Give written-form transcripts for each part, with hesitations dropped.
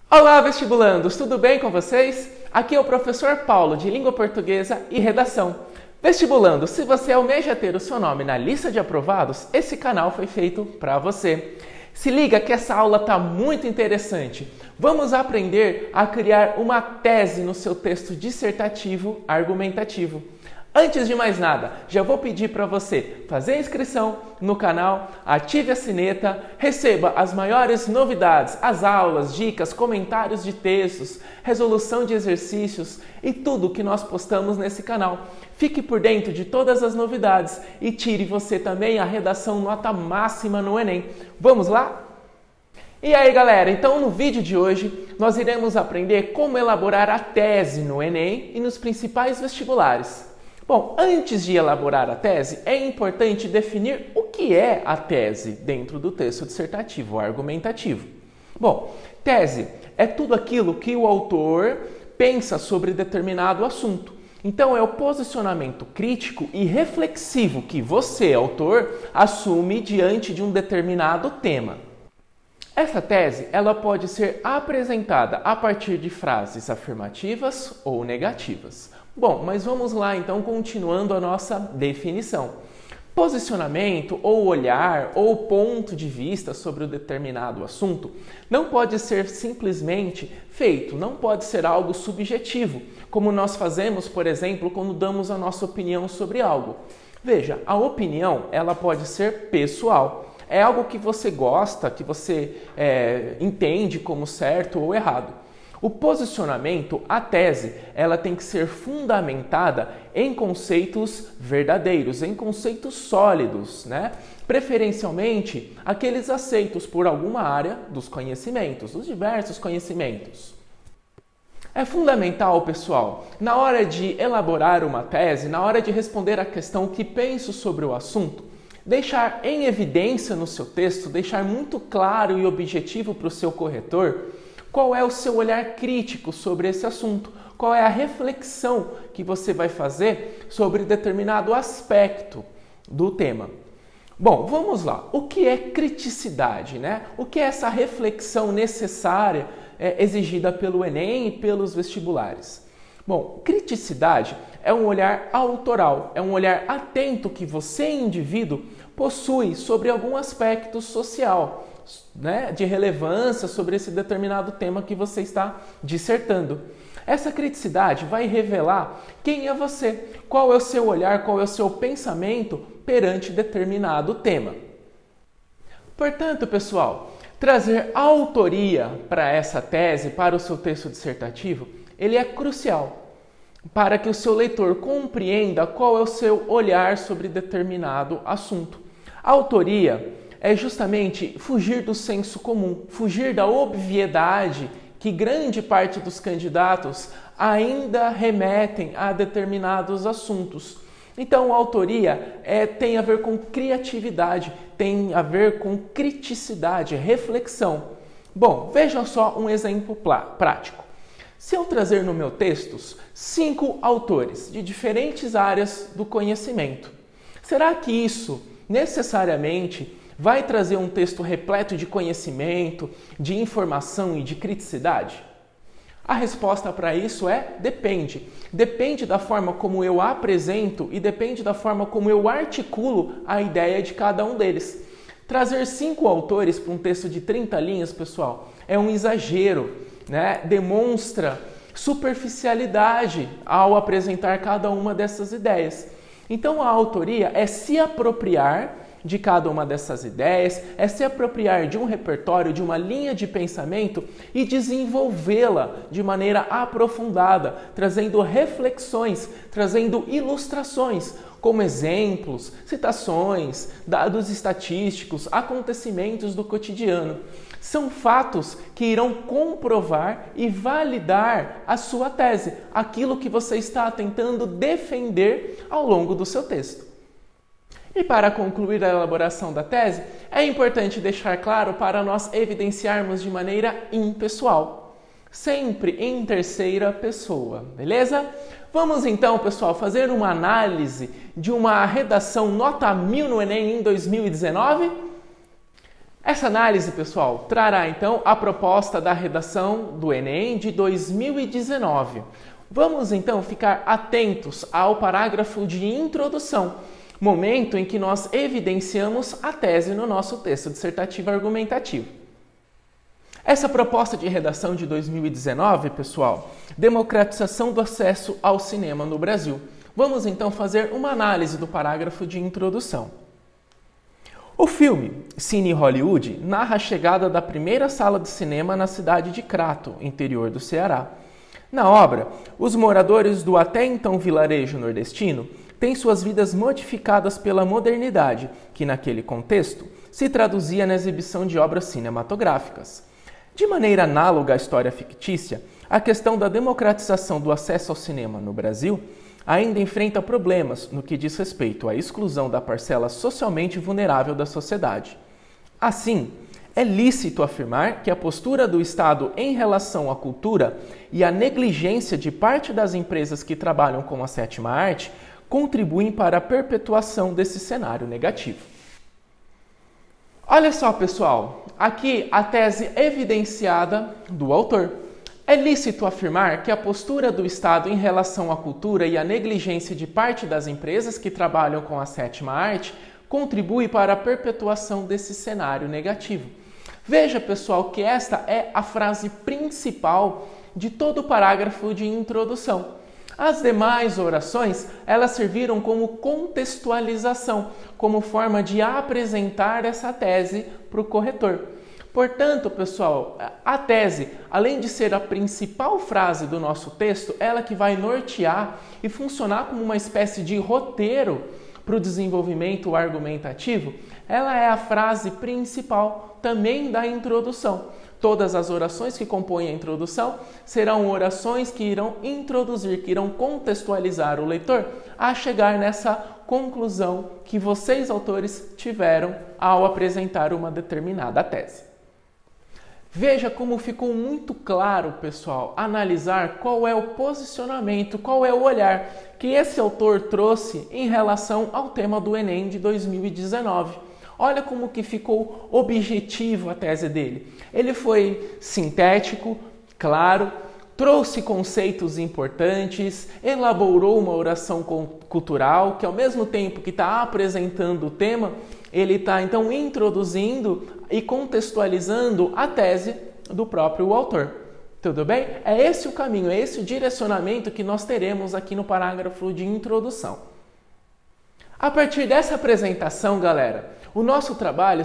Olá, vestibulandos! Tudo bem com vocês? Aqui é o professor Paulo, de Língua Portuguesa e Redação. Vestibulando, se você almeja ter o seu nome na lista de aprovados, esse canal foi feito para você. Se liga que essa aula está muito interessante. Vamos aprender a criar uma tese no seu texto dissertativo argumentativo. Antes de mais nada, já vou pedir para você fazer a inscrição no canal, ative a sineta, receba as maiores novidades, as aulas, dicas, comentários de textos, resolução de exercícios e tudo que nós postamos nesse canal. Fique por dentro de todas as novidades e tire você também a redação nota máxima no Enem. Vamos lá? E aí, galera, então no vídeo de hoje nós iremos aprender como elaborar a tese no Enem e nos principais vestibulares. Bom, antes de elaborar a tese, é importante definir o que é a tese dentro do texto dissertativo argumentativo. Bom, tese é tudo aquilo que o autor pensa sobre determinado assunto. Então, é o posicionamento crítico e reflexivo que você, autor, assume diante de um determinado tema. Essa tese ela pode ser apresentada a partir de frases afirmativas ou negativas. Bom, mas vamos lá então, continuando a nossa definição. Posicionamento ou olhar ou ponto de vista sobre o determinado assunto não pode ser simplesmente feito, não pode ser algo subjetivo, como nós fazemos, por exemplo, quando damos a nossa opinião sobre algo. Veja, a opinião ela pode ser pessoal. É algo que você gosta, que você entende como certo ou errado. O posicionamento, a tese, ela tem que ser fundamentada em conceitos verdadeiros, em conceitos sólidos, né? Preferencialmente, aqueles aceitos por alguma área dos conhecimentos, dos diversos conhecimentos. É fundamental, pessoal, na hora de elaborar uma tese, na hora de responder a questão o que penso sobre o assunto, deixar em evidência no seu texto, deixar muito claro e objetivo para o seu corretor qual é o seu olhar crítico sobre esse assunto, qual é a reflexão que você vai fazer sobre determinado aspecto do tema. Bom, vamos lá. O que é criticidade, né? O que é essa reflexão necessária exigida pelo Enem e pelos vestibulares? Bom, criticidade é um olhar autoral, é um olhar atento que você, indivíduo, possui sobre algum aspecto social, né, de relevância sobre esse determinado tema que você está dissertando. Essa criticidade vai revelar quem é você, qual é o seu olhar, qual é o seu pensamento perante determinado tema. Portanto, pessoal, trazer autoria para essa tese, para o seu texto dissertativo, ele é crucial para que o seu leitor compreenda qual é o seu olhar sobre determinado assunto. A autoria é justamente fugir do senso comum, fugir da obviedade que grande parte dos candidatos ainda remetem a determinados assuntos. Então, a autoria tem a ver com criatividade, tem a ver com criticidade, reflexão. Bom, vejam só um exemplo prático. Se eu trazer no meu texto 5 autores de diferentes áreas do conhecimento, será que isso necessariamente vai trazer um texto repleto de conhecimento, de informação e de criticidade? A resposta para isso é depende. Depende da forma como eu apresento e depende da forma como eu articulo a ideia de cada um deles. Trazer 5 autores para um texto de 30 linhas, pessoal, é um exagero, né? Demonstra superficialidade ao apresentar cada uma dessas ideias. Então, a autoria é se apropriar de cada uma dessas ideias, é se apropriar de um repertório, de uma linha de pensamento e desenvolvê-la de maneira aprofundada, trazendo reflexões, trazendo ilustrações, como exemplos, citações, dados estatísticos, acontecimentos do cotidiano. São fatos que irão comprovar e validar a sua tese, aquilo que você está tentando defender ao longo do seu texto. E para concluir a elaboração da tese, é importante deixar claro para nós evidenciarmos de maneira impessoal, sempre em terceira pessoa, beleza? Vamos então, pessoal, fazer uma análise de uma redação nota 1000 no Enem em 2019? Essa análise, pessoal, trará então a proposta da redação do Enem de 2019. Vamos então ficar atentos ao parágrafo de introdução, momento em que nós evidenciamos a tese no nosso texto dissertativo argumentativo. Essa proposta de redação de 2019, pessoal, democratização do acesso ao cinema no Brasil. Vamos então fazer uma análise do parágrafo de introdução. O filme Cine Hollywood narra a chegada da primeira sala de cinema na cidade de Crato, interior do Ceará. Na obra, os moradores do até então vilarejo nordestino têm suas vidas modificadas pela modernidade, que naquele contexto se traduzia na exibição de obras cinematográficas. De maneira análoga à história fictícia, a questão da democratização do acesso ao cinema no Brasil ainda enfrenta problemas no que diz respeito à exclusão da parcela socialmente vulnerável da sociedade. Assim, é lícito afirmar que a postura do Estado em relação à cultura e a negligência de parte das empresas que trabalham com a sétima arte contribuem para a perpetuação desse cenário negativo. Olha só, pessoal, aqui a tese evidenciada do autor. É lícito afirmar que a postura do Estado em relação à cultura e a negligência de parte das empresas que trabalham com a sétima arte contribui para a perpetuação desse cenário negativo. Veja, pessoal, que esta é a frase principal de todo o parágrafo de introdução. As demais orações, elas serviram como contextualização, como forma de apresentar essa tese para o corretor. Portanto, pessoal, a tese, além de ser a principal frase do nosso texto, ela que vai nortear e funcionar como uma espécie de roteiro para o desenvolvimento argumentativo, ela é a frase principal também da introdução. Todas as orações que compõem a introdução serão orações que irão introduzir, que irão contextualizar o leitor a chegar nessa conclusão que vocês, autores, tiveram ao apresentar uma determinada tese. Veja como ficou muito claro, pessoal, analisar qual é o posicionamento, qual é o olhar que esse autor trouxe em relação ao tema do Enem de 2019. Olha como que ficou objetivo a tese dele. Ele foi sintético, claro, trouxe conceitos importantes, elaborou uma oração cultural que ao mesmo tempo que está apresentando o tema, ele está então introduzindo e contextualizando a tese do próprio autor. Tudo bem? É esse o caminho, é esse o direcionamento que nós teremos aqui no parágrafo de introdução. A partir dessa apresentação, galera, o nosso trabalho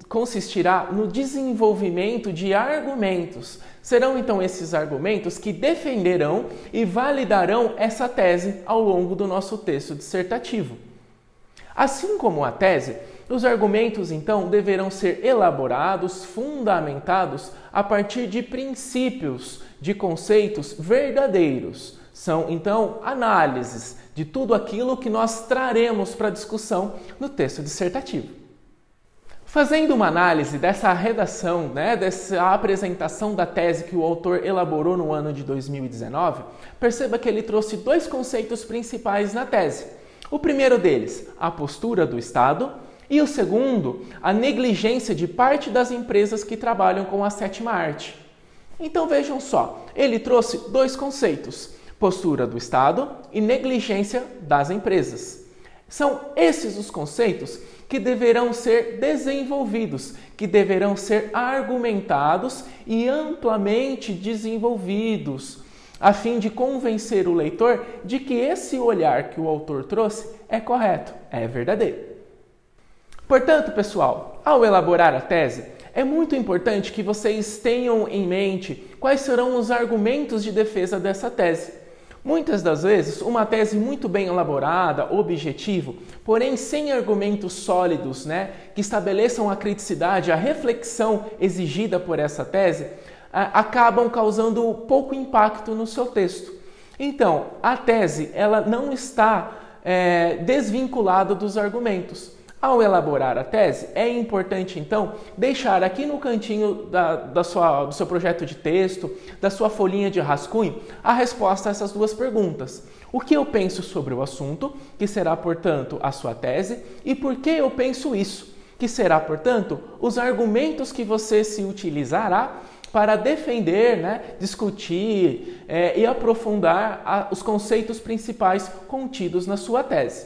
consistirá no desenvolvimento de argumentos. Serão então esses argumentos que defenderão e validarão essa tese ao longo do nosso texto dissertativo. Assim como a tese, os argumentos então deverão ser elaborados, fundamentados a partir de princípios, de conceitos verdadeiros. São então análises de tudo aquilo que nós traremos para discussão no texto dissertativo. Fazendo uma análise dessa redação, dessa apresentação da tese que o autor elaborou no ano de 2019, perceba que ele trouxe dois conceitos principais na tese. O primeiro deles, a postura do Estado, e o segundo, a negligência de parte das empresas que trabalham com a sétima arte. Então vejam só, ele trouxe dois conceitos, postura do Estado e negligência das empresas. São esses os conceitos que deverão ser desenvolvidos, que deverão ser argumentados e amplamente desenvolvidos, a fim de convencer o leitor de que esse olhar que o autor trouxe é correto, é verdadeiro. Portanto, pessoal, ao elaborar a tese, é muito importante que vocês tenham em mente quais serão os argumentos de defesa dessa tese. Muitas das vezes, uma tese muito bem elaborada, objetivo, porém sem argumentos sólidos, que estabeleçam a criticidade, a reflexão exigida por essa tese, acabam causando pouco impacto no seu texto. Então, a tese ela não está desvinculada dos argumentos. Ao elaborar a tese, é importante, então, deixar aqui no cantinho do seu projeto de texto, da sua folhinha de rascunho, a resposta a essas duas perguntas. O que eu penso sobre o assunto, que será, portanto, a sua tese, e por que eu penso isso? que será, portanto, os argumentos que você se utilizará para defender, discutir e aprofundar os conceitos principais contidos na sua tese.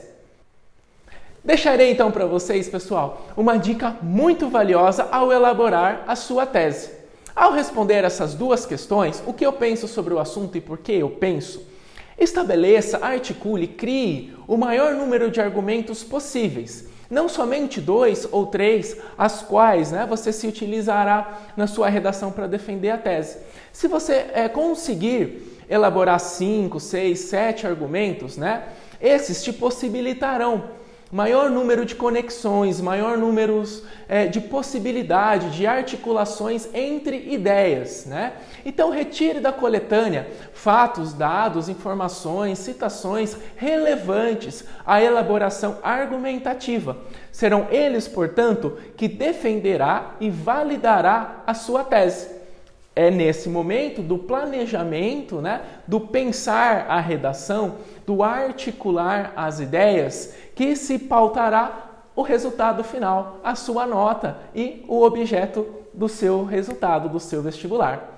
Deixarei então para vocês, pessoal, uma dica muito valiosa ao elaborar a sua tese. Ao responder essas duas questões, o que eu penso sobre o assunto e por que eu penso, estabeleça, articule, crie o maior número de argumentos possíveis. Não somente 2 ou 3, as quais você se utilizará na sua redação para defender a tese. Se você conseguir elaborar 5, 6, 7 argumentos, esses te possibilitarão maior número de conexões, maior número de possibilidade, de articulações entre ideias. Então, retire da coletânea fatos, dados, informações, citações relevantes à elaboração argumentativa. Serão eles, portanto, que defenderá e validará a sua tese. É nesse momento do planejamento, do pensar a redação, do articular as ideias, que se pautará o resultado final, a sua nota e o objeto do seu resultado, do seu vestibular.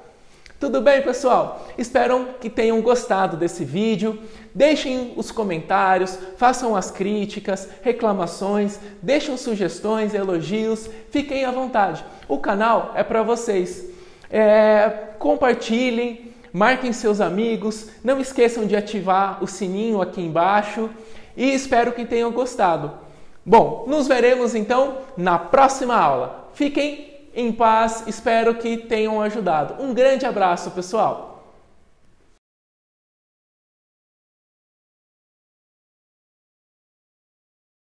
Tudo bem, pessoal? Espero que tenham gostado desse vídeo. Deixem os comentários, façam as críticas, reclamações, deixem sugestões, elogios, fiquem à vontade. O canal é para vocês. Compartilhem, marquem seus amigos, não esqueçam de ativar o sininho aqui embaixo e espero que tenham gostado. Bom, nos veremos então na próxima aula. Fiquem em paz, espero que tenham ajudado. Um grande abraço, pessoal!